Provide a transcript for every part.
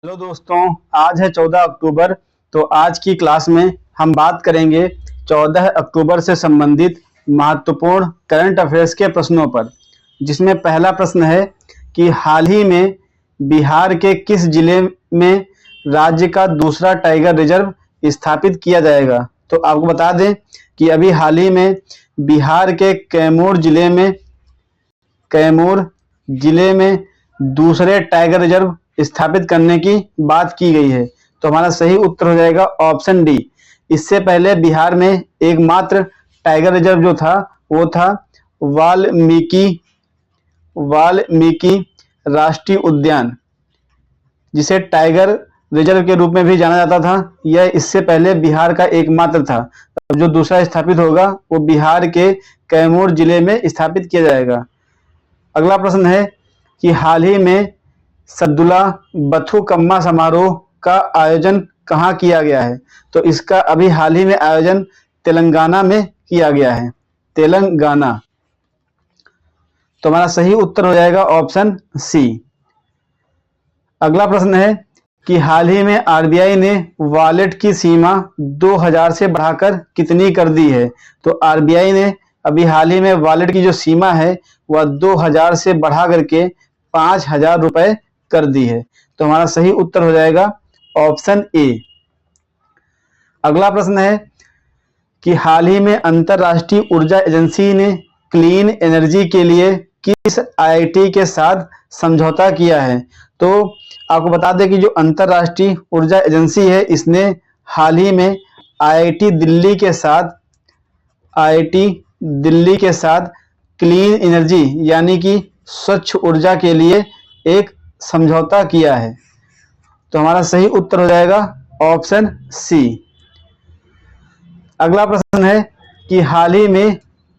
Hello दोस्तों, आज है 14 अक्टूबर। तो आज की क्लास में हम बात करेंगे 14 अक्टूबर से संबंधित महत्वपूर्ण करंट अफेयर्स के प्रश्नों पर, जिसमें पहला प्रश्न है कि हाल ही में बिहार के किस जिले में राज्य का दूसरा टाइगर रिजर्व स्थापित किया जाएगा। तो आपको बता दें कि अभी हाल ही में बिहार के कैमूर जिले में दूसरे टाइगर रिजर्व स्थापित करने की बात की गई है। तो हमारा सही उत्तर हो जाएगा ऑप्शन डी। इससे पहले बिहार में एकमात्र टाइगर रिजर्व जो था वो था वाल्मीकि राष्ट्रीय उद्यान, जिसे टाइगर रिजर्व के रूप में भी जाना जाता था। यह इससे पहले बिहार का एकमात्र था। अब जो दूसरा स्थापित होगा वो बिहार के कैमूर जिले में स्थापित किया जाएगा। अगला प्रश्न है कि हाल ही में सद्दुला बथुकम्मा समारोह का आयोजन कहाँ किया गया है। तो इसका अभी हाल ही में आयोजन तेलंगाना में किया गया है, तेलंगाना। तो हमारा सही उत्तर हो जाएगा ऑप्शन सी। अगला प्रश्न है कि हाल ही में आरबीआई ने वॉलेट की सीमा 2000 से बढ़ाकर कितनी कर दी है। तो आरबीआई ने अभी हाल ही में वॉलेट की जो सीमा है वह 2000 से बढ़ा करके 5000 रुपए कर दी है। तो हमारा सही उत्तर हो जाएगा ऑप्शन ए। अगला प्रश्न है कि हाल ही में अंतर्राष्ट्रीय ऊर्जा एजेंसी ने क्लीन एनर्जी के लिए किस आईआईटी के साथ समझौता किया है। तो आपको बता दें कि जो अंतर्राष्ट्रीय ऊर्जा एजेंसी है, इसने हाल ही में आईआईटी दिल्ली के साथ क्लीन एनर्जी यानी कि स्वच्छ ऊर्जा के लिए एक समझौता किया है। तो हमारा सही उत्तर हो जाएगा ऑप्शन सी। अगला प्रश्न है कि हाल ही में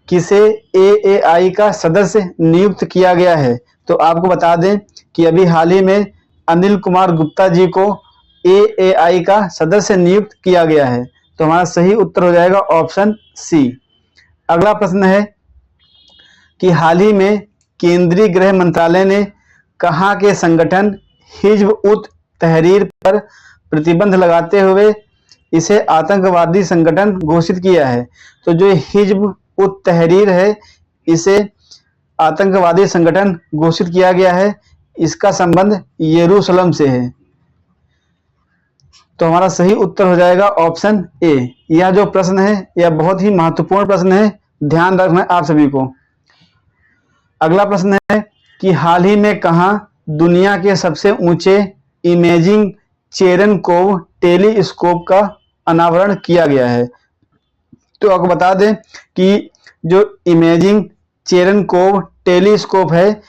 किसे एएआई का सदस्य नियुक्त किया गया है। तो आपको बता दें कि अभी हाल ही में अनिल कुमार गुप्ता जी को एएआई का सदस्य नियुक्त किया गया है। तो हमारा सही उत्तर हो जाएगा ऑप्शन सी। अगला प्रश्न है कि हाल ही में केंद्रीय गृह मंत्रालय ने कहाँ के संगठन हिज्ब उत तहरीर पर प्रतिबंध लगाते हुए इसे आतंकवादी संगठन घोषित किया है। तो जो हिज्ब उत तहरीर है, इसे आतंकवादी संगठन घोषित किया गया है। इसका संबंध यरूशलेम से है। तो हमारा सही उत्तर हो जाएगा ऑप्शन ए। यह जो प्रश्न है यह बहुत ही महत्वपूर्ण प्रश्न है, ध्यान रखना आप सभी को। अगला प्रश्न है कि हाल ही में कहाँ दुनिया के सबसे ऊंचे इमेजिंग चेरनकोव टेलीस्कोप का अनावरण किया गया है। तो आपको बता दें कि जो इमेजिंग चेरनकोव टेलीस्कोप है,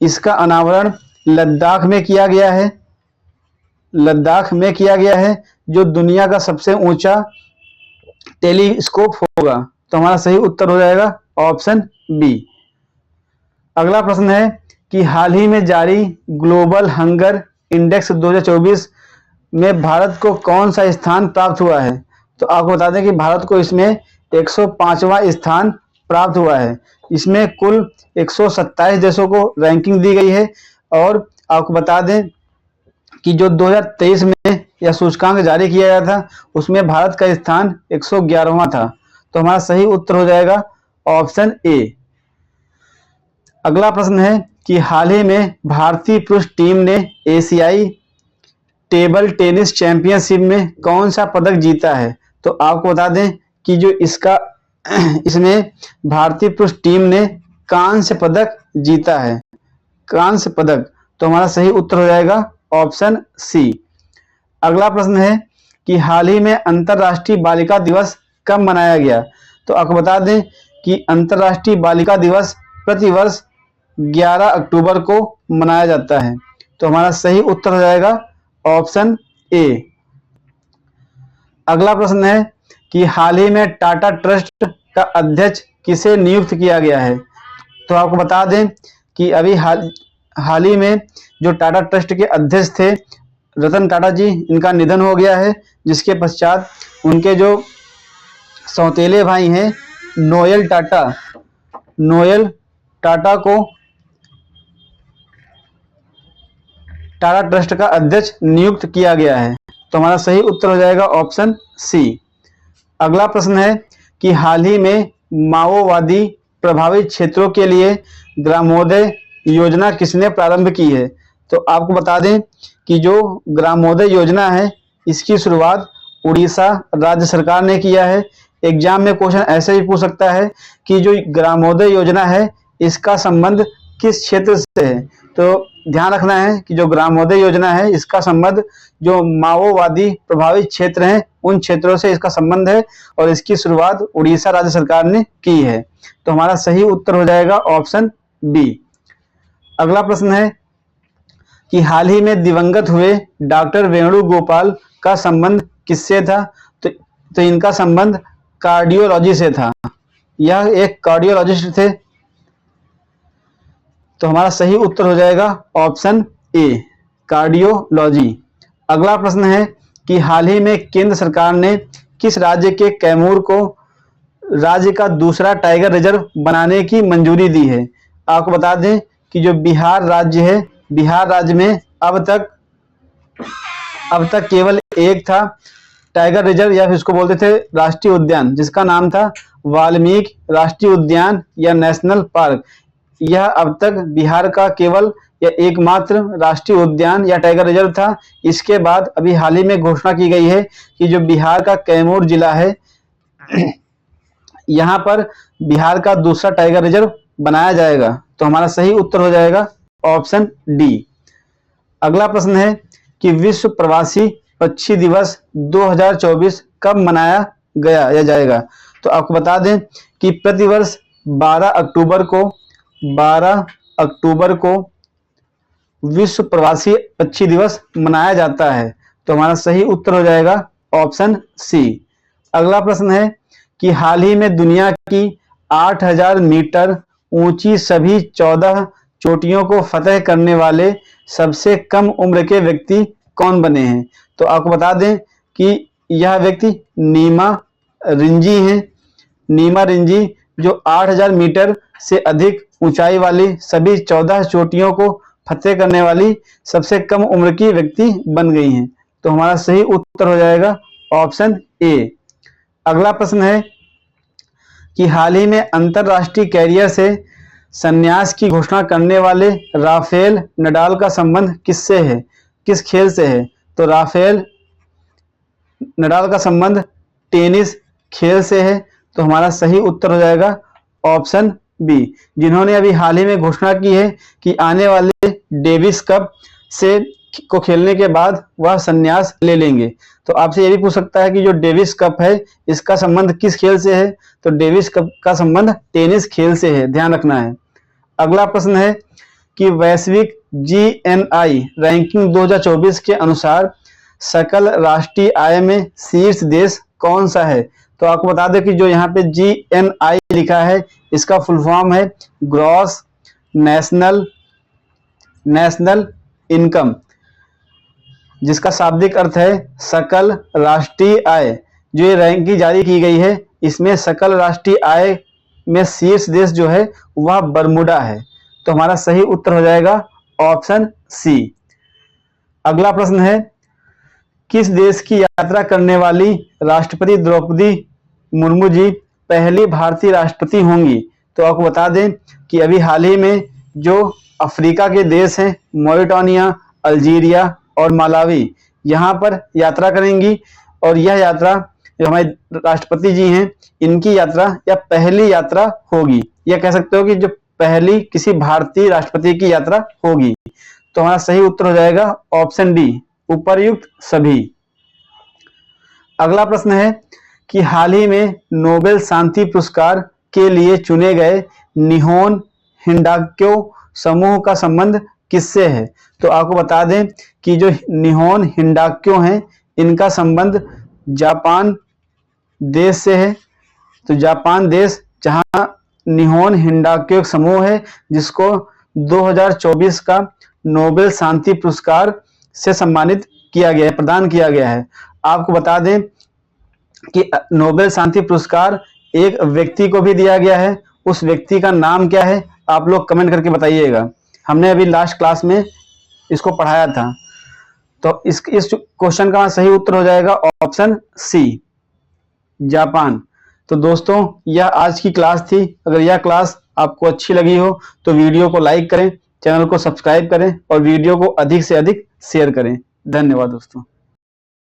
इसका अनावरण लद्दाख में किया गया है, जो दुनिया का सबसे ऊंचा टेलीस्कोप होगा। तो हमारा सही उत्तर हो जाएगा ऑप्शन बी। अगला प्रश्न है कि हाल ही में जारी ग्लोबल हंगर इंडेक्स 2024 में भारत को कौन सा स्थान प्राप्त हुआ है। तो आपको बता दें कि भारत को इसमें 105वां स्थान प्राप्त हुआ है। इसमें कुल 127 देशों को रैंकिंग दी गई है। और आपको बता दें कि जो 2023 में यह सूचकांक जारी किया गया था, उसमें भारत का स्थान 111वां था। तो हमारा सही उत्तर हो जाएगा ऑप्शन ए। अगला प्रश्न है कि हाल ही में भारतीय पुरुष टीम ने एशियाई टेबल टेनिस चैंपियनशिप में कौन सा पदक जीता है। तो आपको बता दें कि जो इसमें भारतीय पुरुष टीम ने कांस्य पदक जीता है, कांस्य पदक। तो हमारा सही उत्तर हो जाएगा ऑप्शन सी। अगला प्रश्न है कि हाल ही में अंतर्राष्ट्रीय बालिका दिवस कब मनाया गया। तो आपको बता दें कि अंतर्राष्ट्रीय बालिका दिवस प्रतिवर्ष 11 अक्टूबर को मनाया जाता है। तो हमारा सही उत्तर हो जाएगा ऑप्शन ए। अगला प्रश्न है कि हाल ही में टाटा ट्रस्ट का अध्यक्ष किसे नियुक्त किया गया है। तो आपको बता दें कि अभी हाल ही में जो टाटा ट्रस्ट के अध्यक्ष थे रतन टाटा जी, इनका निधन हो गया है, जिसके पश्चात उनके जो सौतेले भाई हैं नोएल टाटा को टाटा ट्रस्ट का अध्यक्ष नियुक्त किया गया है? तो हमारा सही उत्तर हो जाएगा ऑप्शन सी। अगला प्रश्न है कि हाल ही में माओवादी प्रभावित क्षेत्रों के लिए ग्रामोदय योजना किसने प्रारंभ की है? तो आपको बता दें कि जो ग्रामोदय योजना है इसकी शुरुआत उड़ीसा राज्य सरकार ने किया है। एग्जाम में क्वेश्चन ऐसे भी पूछ सकता है कि जो ग्रामोदय योजना है इसका संबंध किस क्षेत्र से है? तो ध्यान रखना है कि जो ग्रामोदय योजना है इसका संबंध जो माओवादी प्रभावित क्षेत्र हैं उन क्षेत्रों से इसका संबंध है और इसकी शुरुआत उड़ीसा राज्य सरकार ने की है। तो हमारा सही उत्तर हो जाएगा ऑप्शन बी। अगला प्रश्न है कि हाल ही में दिवंगत हुए डॉक्टर वेणुगोपाल का संबंध किससे था? तो इनका संबंध कार्डियोलॉजी से था। यह एक कार्डियोलॉजिस्ट थे। तो हमारा सही उत्तर हो जाएगा ऑप्शन ए, कार्डियोलॉजी। अगला प्रश्न है कि हाल ही में केंद्र सरकार ने किस राज्य के कैमूर को राज्य का दूसरा टाइगर रिजर्व बनाने की मंजूरी दी है? आपको बता दें कि जो बिहार राज्य है, बिहार राज्य में अब तक केवल एक था टाइगर रिजर्व या फिर इसको बोलते थे राष्ट्रीय उद्यान, जिसका नाम था वाल्मीकि राष्ट्रीय उद्यान या नेशनल पार्क। यह अब तक बिहार का केवल या एकमात्र राष्ट्रीय उद्यान या टाइगर रिजर्व था। इसके बाद अभी हाल ही में घोषणा की गई है कि जो बिहार का कैमूर जिला है यहाँ पर बिहार का दूसरा टाइगर रिजर्व बनाया जाएगा। तो हमारा सही उत्तर हो जाएगा ऑप्शन डी। अगला प्रश्न है कि विश्व प्रवासी पक्षी दिवस 2024 कब मनाया गया या जाएगा? तो आपको बता दें कि प्रतिवर्ष 12 अक्टूबर को विश्व प्रवासी पक्षी दिवस मनाया जाता है। तो हमारा सही उत्तर हो जाएगा ऑप्शन सी। अगला प्रश्न है कि हाल ही में दुनिया की 8000 मीटर ऊंची सभी 14 चोटियों को फतह करने वाले सबसे कम उम्र के व्यक्ति कौन बने हैं? तो आपको बता दें कि यह व्यक्ति नीमा रिंजी हैं। नीमा रिंजी जो 8000 मीटर से अधिक ऊंचाई वाली सभी 14 चोटियों को फतह करने वाली सबसे कम उम्र की व्यक्ति बन गई हैं। तो हमारा सही उत्तर हो जाएगा ऑप्शन ए। अगला प्रश्न है कि हाल ही में अंतरराष्ट्रीय कैरियर से संन्यास की घोषणा करने वाले राफेल नडाल का संबंध किससे है, किस खेल से है? तो राफेल नडाल का संबंध टेनिस खेल से है। तो हमारा सही उत्तर हो जाएगा ऑप्शन बी, जिन्होंने अभी हाल ही में घोषणा की है कि आने वाले डेविस कप से को खेलने के बाद वह संन्यास ले लेंगे। तो आपसे यह भी पूछ सकता है कि जो डेविस कप है इसका संबंध किस खेल से है? तो डेविस कप का संबंध टेनिस खेल से है, ध्यान रखना है। अगला प्रश्न है कि वैश्विक GNI रैंकिंग 2024 के अनुसार सकल राष्ट्रीय आय में शीर्ष देश कौन सा है? तो आपको बता दें कि जो यहाँ पे GNI लिखा है इसका फुल फॉर्म है ग्रॉस नेशनल इनकम, जिसका शाब्दिक अर्थ है सकल राष्ट्रीय आय। जो ये रैंकिंग जारी की गई है इसमें सकल राष्ट्रीय आय में शीर्ष देश जो है वह बरमूडा है। तो हमारा सही उत्तर हो जाएगा ऑप्शन सी। अगला प्रश्न है किस देश की यात्रा करने वाली राष्ट्रपति द्रौपदी मुर्मू जी पहली भारतीय राष्ट्रपति होंगी? तो आपको बता दें कि अभी हाल ही में जो अफ्रीका के देश हैं मॉरिटानिया, अल्जीरिया और मालावी यहाँ पर यात्रा करेंगी और यह यात्रा जो हमारे राष्ट्रपति जी हैं इनकी यात्रा या पहली यात्रा होगी, या कह सकते हो कि जो पहली किसी भारतीय राष्ट्रपति की यात्रा होगी। तो हमारा सही उत्तर हो जाएगा ऑप्शन डी, उपर्युक्त सभी। अगला प्रश्न है कि हाल ही में नोबेल शांति पुरस्कार के लिए चुने गए निहोन हिंडाक्यो समूह का संबंध किससे है? तो आपको बता दें कि जो निहोन हिंडाक्यो हैं इनका संबंध जापान देश से है। तो जापान देश जहां निहोन हिंडाक्यो समूह है जिसको 2024 का नोबेल शांति पुरस्कार से सम्मानित किया गया है, प्रदान किया गया है। आपको बता दें कि नोबेल शांति पुरस्कार एक व्यक्ति को भी दिया गया है। उस व्यक्ति का नाम क्या है? आप लोग कमेंट करके बताइएगा। हमने अभी लास्ट क्लास में इसको पढ़ाया था। तो इस क्वेश्चन का सही उत्तर हो जाएगा ऑप्शन सी, जापान। तो दोस्तों यह आज की क्लास थी। अगर यह क्लास आपको अच्छी लगी हो तो वीडियो को लाइक करें, चैनल को सब्सक्राइब करें और वीडियो को अधिक से अधिक शेयर करें। धन्यवाद दोस्तों।